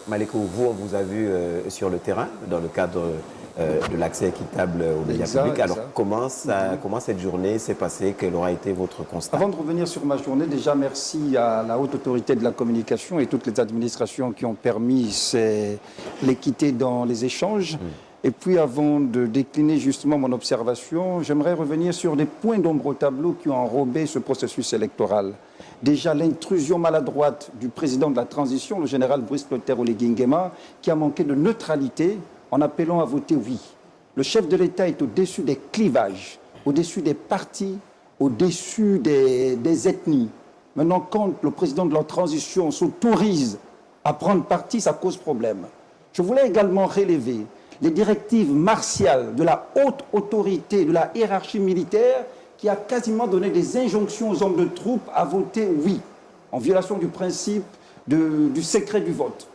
Maléco, vous, on vous a vu sur le terrain dans le cadre de l'accès équitable aux médias publics. Alors, comment cette journée s'est passée? Quel aura été votre constat? Avant de revenir sur ma journée, déjà merci à la haute autorité de la communication et toutes les administrations qui ont permis l'équité dans les échanges. Et puis, avant de décliner justement mon observation, j'aimerais revenir sur des points d'ombre au tableau qui ont enrobé ce processus électoral. Déjà, l'intrusion maladroite du président de la transition, le général Brice Clotaire Oligui Nguema, qui a manqué de neutralité en appelant à voter oui. Le chef de l'État est au-dessus des clivages, au-dessus des partis, au-dessus des ethnies. Maintenant, quand le président de la transition s'autorise à prendre parti, ça cause problème. Je voulais également relever les directives martiales de la haute autorité, de la hiérarchie militaire, qui a quasiment donné des injonctions aux hommes de troupes à voter oui, en violation du principe du secret du vote.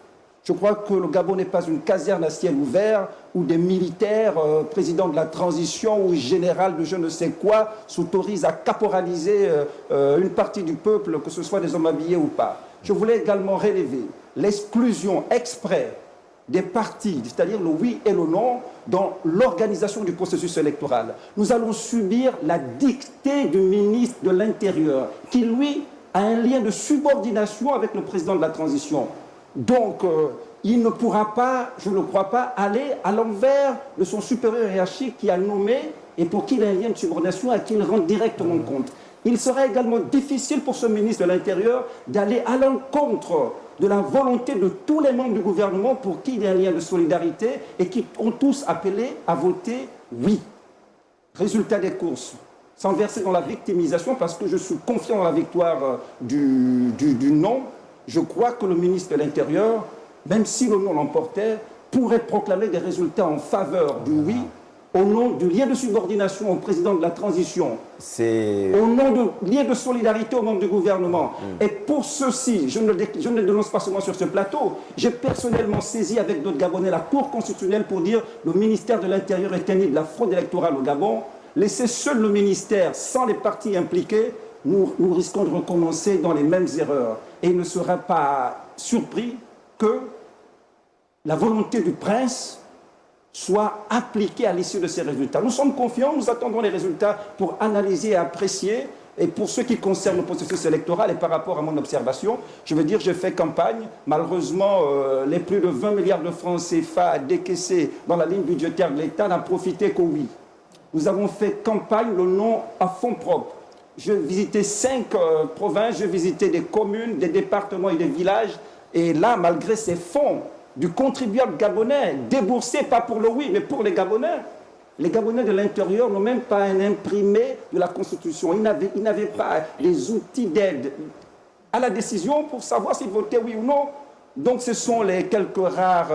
Je crois que le Gabon n'est pas une caserne à ciel ouvert où des militaires, présidents de la transition ou général de je ne sais quoi, s'autorisent à caporaliser une partie du peuple, que ce soit des hommes habillés ou pas. Je voulais également relever l'exclusion exprès des partis, c'est-à-dire le oui et le non, dans l'organisation du processus électoral. Nous allons subir la dictée du ministre de l'Intérieur, qui, lui, a un lien de subordination avec le président de la transition. Donc, il ne pourra pas, je ne crois pas, aller à l'envers de son supérieur hiérarchique qui a nommé et pour qui il a un lien de subordination à qui il rend directement compte. Il sera également difficile pour ce ministre de l'Intérieur d'aller à l'encontre de la volonté de tous les membres du gouvernement pour qui il y a un lien de solidarité et qui ont tous appelé à voter oui. Résultat des courses, sans verser dans la victimisation, parce que je suis confiant dans la victoire du non, je crois que le ministre de l'Intérieur, même si le non l'emportait, pourrait proclamer des résultats en faveur du oui, au nom du lien de subordination au président de la transition, au nom du lien de solidarité aux membres du gouvernement. Et pour ceci, je ne le dénonce pas seulement sur ce plateau, j'ai personnellement saisi avec d'autres Gabonais la Cour constitutionnelle pour dire que le ministère de l'Intérieur est ennemi de la fraude électorale au Gabon. Laisser seul le ministère, sans les partis impliqués, nous risquons de recommencer dans les mêmes erreurs. Et il ne sera pas surpris que la volonté du prince soit appliquée à l'issue de ces résultats. Nous sommes confiants, nous attendons les résultats pour analyser et apprécier. Et pour ce qui concerne le processus électoral et par rapport à mon observation, je veux dire, j'ai fait campagne. Malheureusement, les plus de 20 milliards de francs CFA décaissés dans la ligne budgétaire de l'État n'ont profité qu'au oui. Nous avons fait campagne, le non à fonds propres. J'ai visité 5 provinces, j'ai visité des communes, des départements et des villages. Et là, malgré ces fonds du contribuable gabonais, déboursés pas pour le oui, mais pour les Gabonais de l'intérieur n'ont même pas un imprimé de la Constitution. Ils n'avaient pas les outils d'aide à la décision pour savoir s'ils votaient oui ou non. Donc ce sont les quelques rares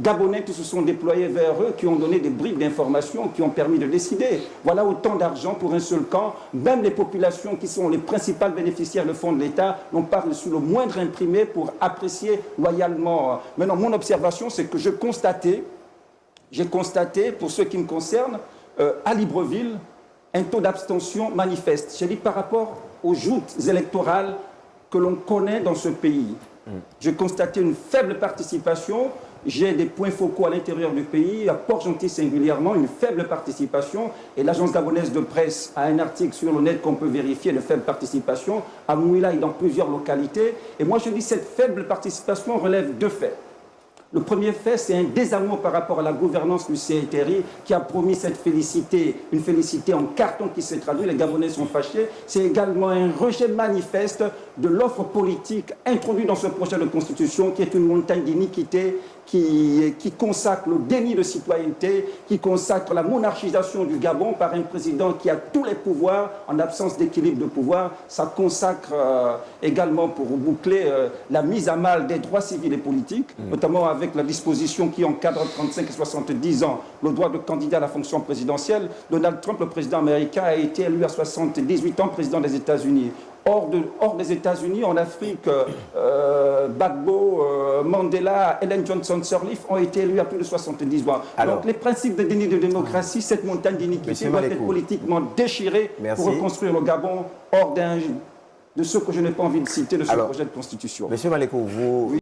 Gabonais qui se sont déployés vers eux, qui ont donné des bribes d'informations, qui ont permis de décider. Voilà autant d'argent pour un seul camp. Même les populations qui sont les principales bénéficiaires de fonds de l'État n'ont pas reçu le moindre imprimé pour apprécier loyalement. Maintenant, mon observation, c'est que j'ai constaté, pour ce qui me concerne, à Libreville, un taux d'abstention manifeste. J'ai dit par rapport aux joutes électorales que l'on connaît dans ce pays. J'ai constaté une faible participation. J'ai des points focaux à l'intérieur du pays, à Port-Gentil singulièrement, une faible participation. Et l'agence gabonaise de presse a un article sur le net qu'on peut vérifier de faible participation, à Mouila et dans plusieurs localités. Et moi je dis que cette faible participation relève deux faits. Le premier fait, c'est un désamour par rapport à la gouvernance du CNTRI qui a promis cette félicité, une félicité en carton qui s'est traduite. Les Gabonais sont fâchés. C'est également un rejet manifeste de l'offre politique introduite dans ce projet de constitution qui est une montagne d'iniquité, qui consacre le déni de citoyenneté, qui consacre la monarchisation du Gabon par un président qui a tous les pouvoirs en absence d'équilibre de pouvoir. Ça consacre également, pour boucler, la mise à mal des droits civils et politiques, notamment avec la disposition qui encadre 35 et 70 ans le droit de candidat à la fonction présidentielle. Donald Trump, le président américain, a été élu à 78 ans président des États-Unis. Hors des États-Unis, en Afrique, Gbagbo, Mandela, Ellen Johnson Sirleaf ont été élus à plus de 70 ans. Alors, donc les principes de déni de démocratie, cette montagne d'iniquité doit être politiquement déchirée pour reconstruire le Gabon hors de ce que je n'ai pas envie de citer de ce projet de constitution. Monsieur Maléco, vous...